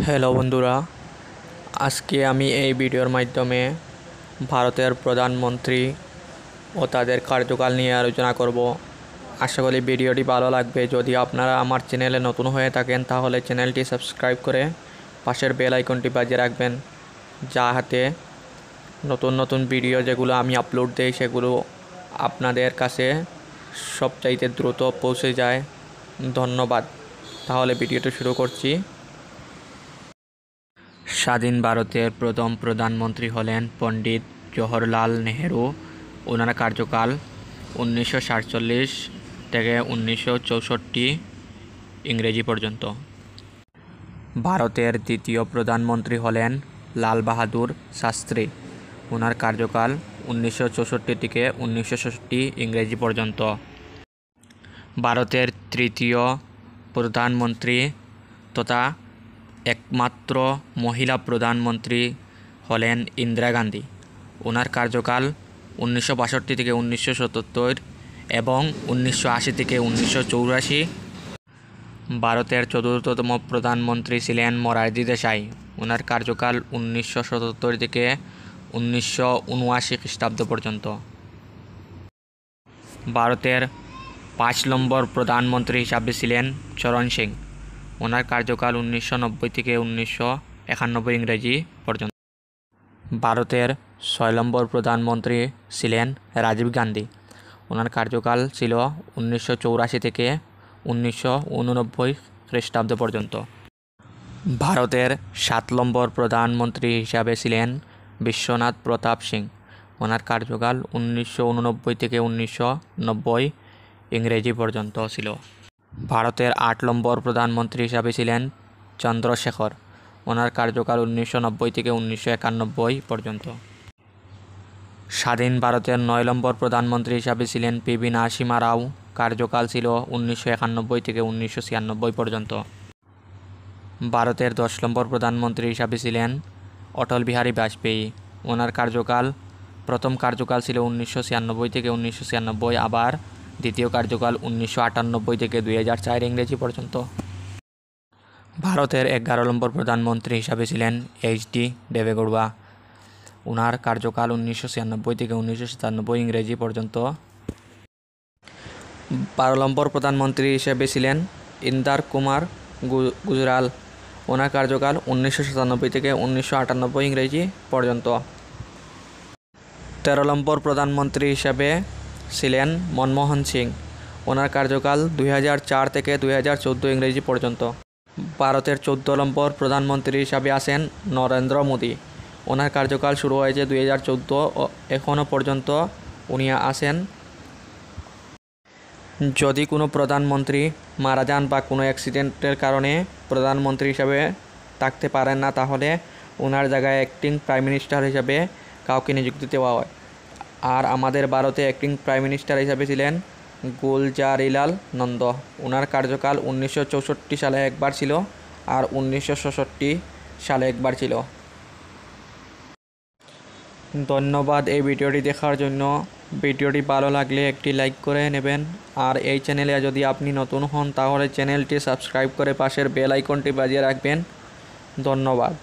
Hello বন্ধুরা, আজকে আমি এই ভিডিওর মাধ্যমে ভারতের প্রধানমন্ত্রী ও তাদের কার্যকাল নিয়ে আলোচনা করব। আশা করি ভিডিওটি ভালো লাগবে। যদি আপনারা আমার চ্যানেলে নতুন হয়ে থাকেন তাহলে চ্যানেলটি সাবস্ক্রাইব করে পাশের বেল আইকনটি বাজিয়ে রাখবেন, যাতে নতুন নতুন ভিডিও যেগুলো আমি আপলোড দেই সেগুলো আপনাদের কাছে সবচাইতে দ্রুত পৌঁছে যায়। ধন্যবাদ। তাহলে ভিডিওটা শুরু করছি। স্বাধীন ভারতের প্রথম প্রধানমন্ত্রী হলেন পণ্ডিত জওহরলাল নেহেরু। ওনার কার্যকাল 1947 থেকে 1964 ইংরেজি পর্যন্ত। ভারতের দ্বিতীয় প্রধানমন্ত্রী হলেন লাল বাহাদুর শাস্ত্রী। ওনার কার্যকাল 1964 থেকে 1966 ইংরেজি পর্যন্ত। ভারতের তৃতীয় প্রধানমন্ত্রী তথা একমাত্র মহিলা প্রধানমন্ত্রী হলেন ইন্দিরা গান্ধী। ওনার কার্যকাল 1962 থেকে 1977 এবং 1980 থেকে 1984। ভারতের চতুর্থতম প্রধানমন্ত্রী ছিলেন মোরারজি দেশাই। ওনার কার্যকাল 1977 থেকে 1979 খ্রিস্টাব্দ পর্যন্ত। ভারতের 5 নম্বর প্রধানমন্ত্রী হিসাবে ছিলেন চরণ সিং। ওনার কার্যকাল 1990 থেকে 1991 ইংরেজি পর্যন্ত। ভারতের 6 নম্বর প্রধানমন্ত্রী ছিলেন রাজীব গান্ধী। ওনার কার্যকাল ছিল 1984 থেকে 1989 খ্রিস্টাব্দ পর্যন্ত। ভারতের 7 নম্বর প্রধানমন্ত্রী হিসাবে ছিলেন বিশ্বনাথ প্রতাপ সিং। ওনার কার্যকাল 1989 থেকে 1990 ইংরেজি পর্যন্ত ছিল। ভারতের 8 নম্বর প্রধানমন্ত্রী হিসাবে ছিলেন চন্দ্রশেখর। ওনার কার্যকাল 1990 থেকে 1991 পর্যন্ত। স্বাধীন ভারতের 9 নম্বর প্রধানমন্ত্রী হিসাবে ছিলেন পিভি নরসিমহা রাও। কার্যকাল ছিল 1991 থেকে 1996 পর্যন্ত। ভারতের 10 নম্বর প্রধানমন্ত্রী হিসাবে ছিলেন অটল বিহারী বাজপেয়ী। ওনার প্রথম কার্যকাল ছিল 1996 থেকে 1996, আবার দ্বিতীয় কার্যকাল 1998 থেকে 2004 ইংরেজি পর্যন্ত। ভারতের 11 নম্বর প্রধানমন্ত্রী হিসাবে ছিলেন এইচ.ডি. দেবেগৌড়া। ওনার কার্যকাল 1996 থেকে 1997 ইংরেজি পর্যন্ত। 12 নম্বর প্রধানমন্ত্রী হিসেবে ছিলেন ইন্দিরা কুমার গুজরাল। ওনার কার্যকাল 1997 থেকে 1998 ইংরেজি পর্যন্ত। 13 নম্বর প্রধানমন্ত্রী হিসাবে ছিলেন মনমোহন সিং। ওনার কার্যকাল 2004 থেকে 2014 ইংরেজি পর্যন্ত। ভারতের 14 নম্বর প্রধানমন্ত্রী হিসাবে আছেন নরেন্দ্র মোদী। ওনার কার্যকাল শুরু হয়েছে 2014, এখনও পর্যন্ত উনি আছেন। যদি কোনো প্রধানমন্ত্রী মারা যান বা কোনো অ্যাক্সিডেন্টের কারণে প্রধানমন্ত্রী হিসাবে থাকতে পারেন না, তাহলে ওনার জায়গায় অ্যাক্টিং প্রাইম মিনিস্টার হিসাবে কাউকে নিযুক্তি দেওয়া হয়। আর আমাদের ভারতে অ্যাক্টিং প্রাইম মিনিস্টার হিসাবে ছিলেন গুলজারিলাল নন্দ। ওনার কার্যকাল 1964 সালে একবার ছিল আর 1966 সালে একবার ছিল। ধন্যবাদ এই ভিডিওটি দেখার জন্য। ভিডিওটি ভালো লাগলে একটি লাইক করে নেবেন, আর এই চ্যানেলে যদি আপনি নতুন হন তাহলে চ্যানেলটি সাবস্ক্রাইব করে পাশের বেল আইকনটি বাজিয়ে রাখবেন। ধন্যবাদ।